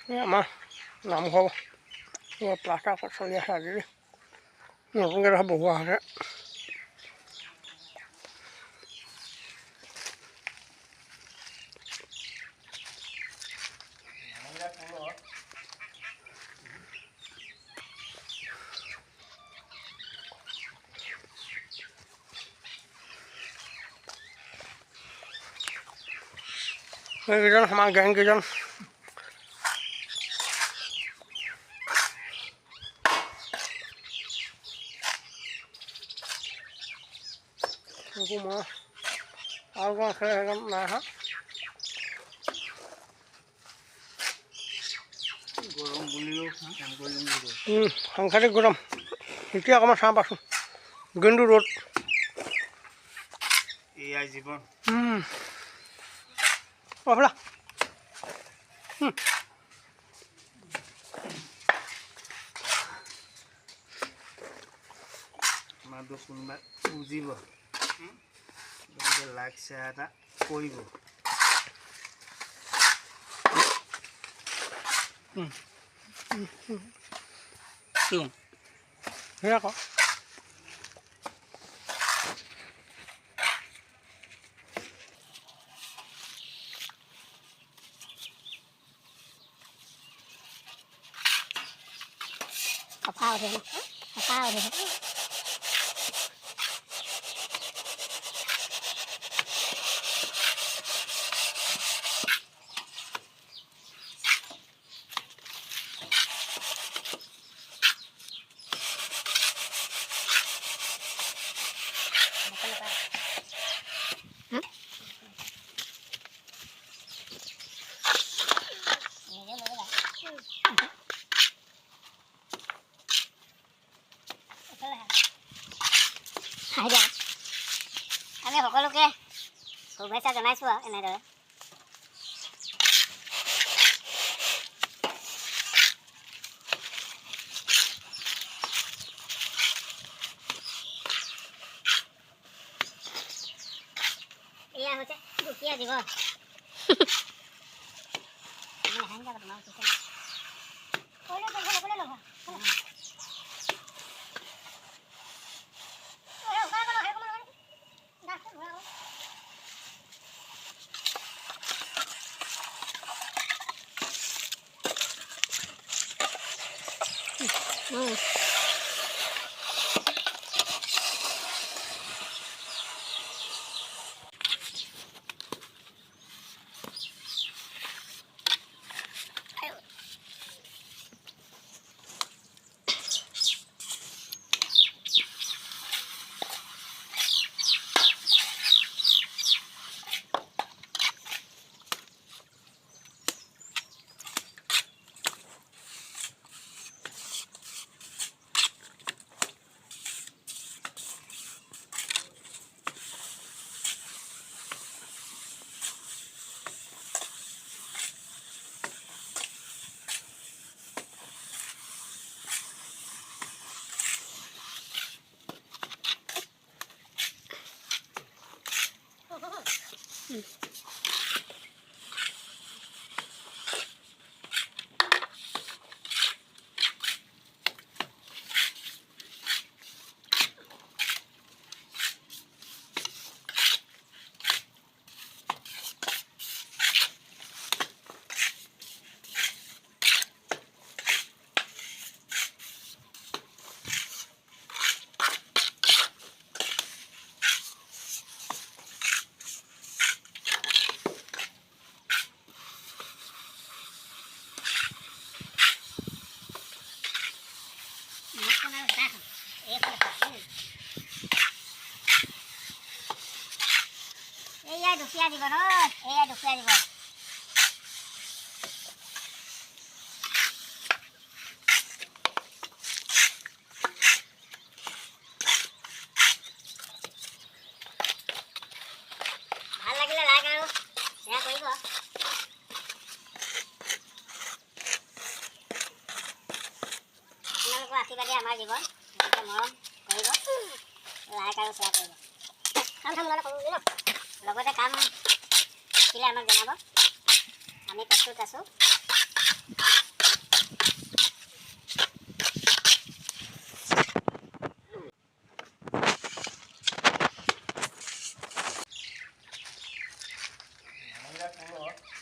আমাৰ নামঘৰ প্লাষ্টাৰ চলি আছে আজি নতুনকৈ ধৰা বহুৱা হৈছে। এইকেইজন আমাৰ গেংকেইজন মই আৰু কোন আছে সেইজন নাই অহা। গৰম বুলিও কাম কৰিম সাংঘাতিক গৰম। এতিয়া অকণমান চাহ পাইছোঁ কিন্তু ৰ'দ। এয়াই জীৱন। ব'লা আমাৰ কোনোবাই বুজিব লাইক শ্বেয়াৰ এটা কৰিব। সেই আকৌ আমি সকলোকে শুভেচ্ছা জনাইছোঁ আৰু এনেদৰে। এয়া হৈছে দুখীয়া জীৱন। এয়াই দুখীয়া জীৱন, এয়াই দুখীয়া জীৱন। ভাল লাগিলে লাইক আৰু শ্বেয়াৰ কৰিব। আপোনালোকৰ আশীৰ্বাদে আমাৰ জীৱন, মৰম কৰিব, লাইক আৰু শ্বেয়াৰ কৰিব। কাম চাম ল'লে কৰোঁ ন, লগতে কাম থাকিলে আমাক জনাব, আমি প্ৰস্তুত আছোঁ। এটা কৰোঁ